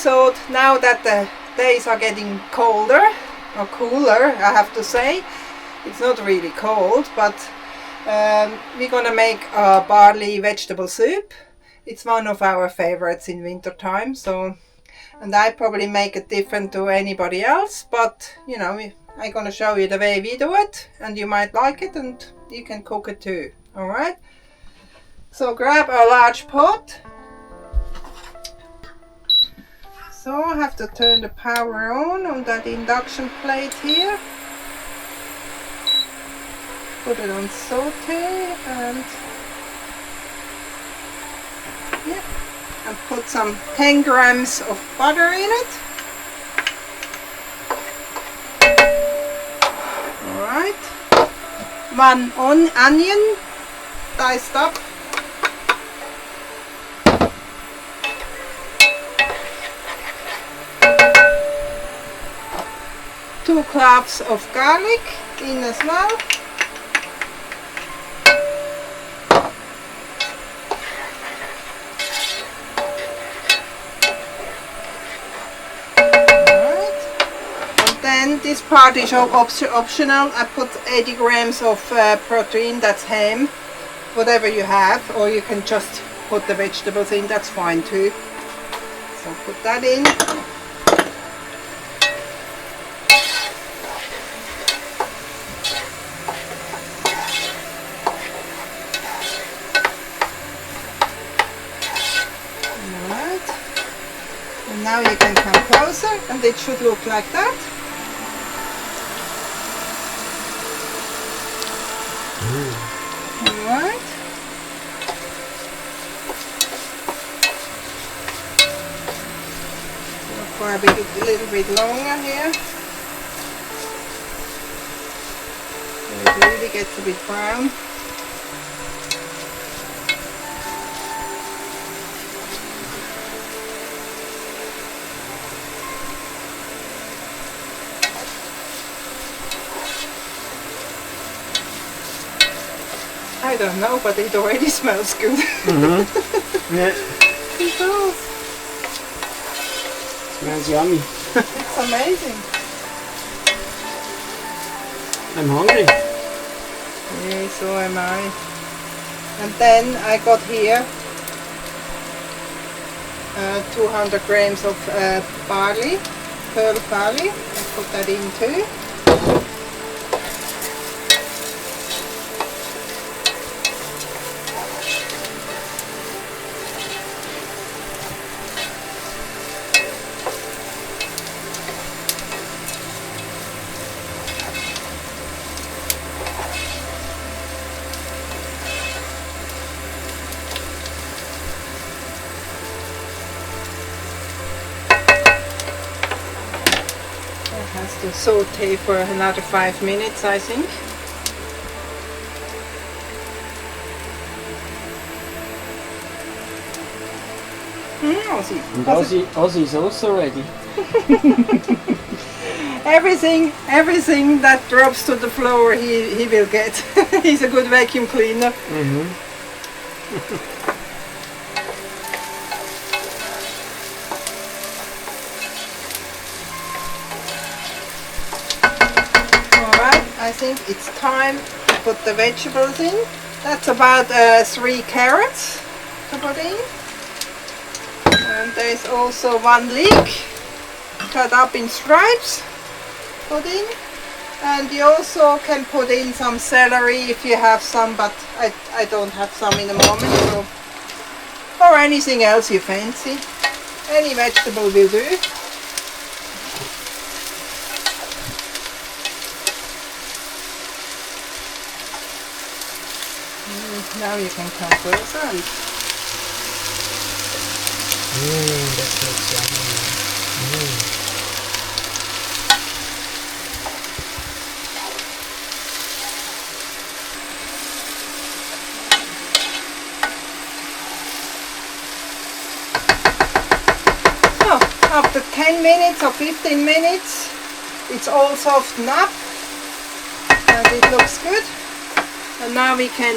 episode, now that the days are getting colder or cooler, I have to say. It's not really cold, but we're gonna make a barley vegetable soup. It's one of our favorites in winter time, so, and I probably make it different to anybody else, but you know, I'm gonna show you the way we do it, and you might like it and you can cook it too. All right, so grab a large pot. So I have to turn the power on that induction plate here. Put it on saute and yeah, and put some 10 grams of butter in it. Alright, 1 onion diced up. 2 cloves of garlic in as well. This part is optional. I put 80 grams of protein, that's ham, whatever you have, or you can just put the vegetables in, that's fine too. So put that in. Alright. And now you can come closer and it should look like that. Alright. For a little bit longer here. So it really gets a bit brown. I don't know, but it already smells good. Mm-hmm. Yeah. It does. Smells yummy. It's amazing. I'm hungry. Yeah, so am I. And then I got here 200 grams of barley, pearl barley. I put that in too. Has to saute for another 5 minutes, I think. Ozzy. And Ozzy is also ready. everything that drops to the floor he will get. He's a good vacuum cleaner. Mm-hmm. I think it's time to put the vegetables in. That's about 3 carrots to put in. And there's also 1 leek cut up in stripes, put in. And you also can put in some celery if you have some, but I don't have some in the moment. So, or anything else you fancy. Any vegetable will do. Now you can come closer and that looks yummy. So after 10 minutes or 15 minutes it's all softened up and it looks good. And now we can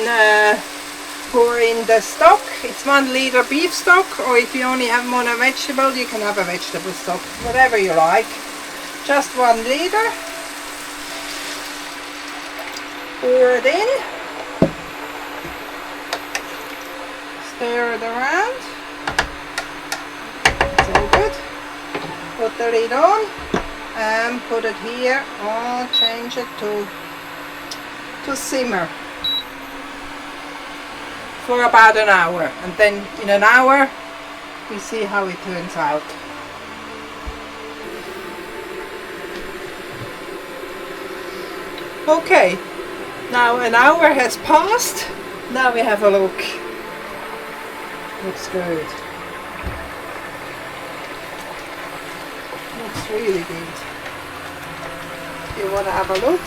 pour in the stock. It's 1 liter beef stock, or if you only want a vegetable, you can have a vegetable stock, whatever you like. Just 1 liter. Pour it in. Stir it around. So good. Put the lid on and put it here, or change it to simmer for about an hour, and then in an hour we see how it turns out. Okay, now an hour has passed. Now we have a look. Looks good. Looks really good. You want to have a look?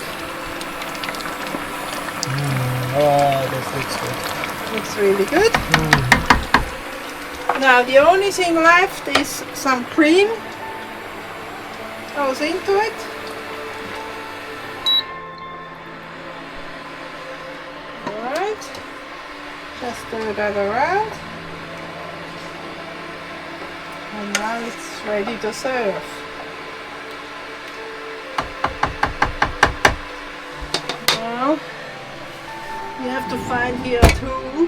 Oh, this looks good. Looks really good. Now the only thing left is some cream. Goes into it. Alright. Just stir that around. And now it's ready to serve. Now we have to find here a tool.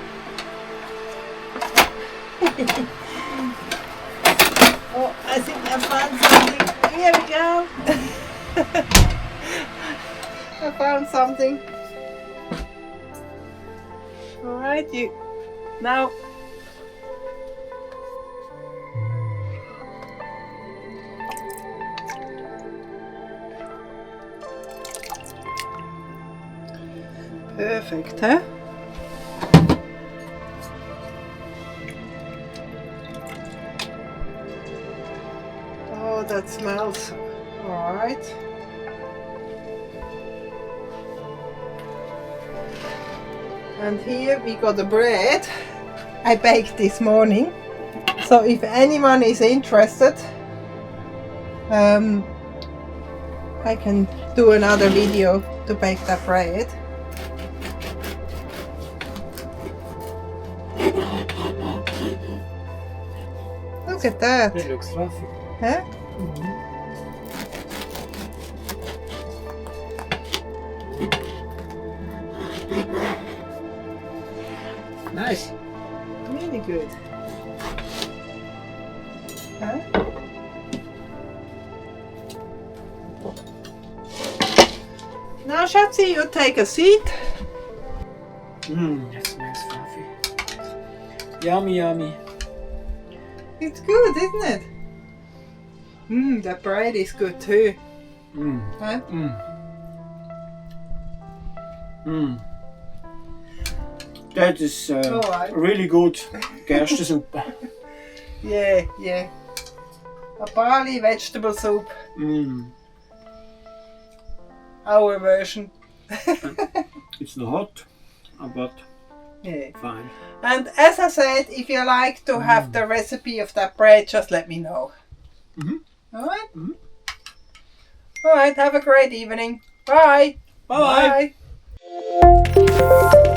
Oh, I think I found something. Here we go. I found something. Alright, you now perfect, huh? Oh, that smells all right. And here we got the bread I baked this morning. So if anyone is interested, I can do another video to bake that bread. Look at that. It looks fluffy. Huh? Nice. Really good. Huh? Now, Schatzi, you take a seat. That's nice fluffy. Yummy, yummy. It's good, isn't it? The bread is good too. Huh? That is Alright. really good Gerstensuppe. Yeah. A barley vegetable soup. Our version. It's not hot, but Yeah. fine. And as I said, if you like to have the recipe of that bread, just let me know. Alright? Alright, have a great evening. Bye. Bye. Bye.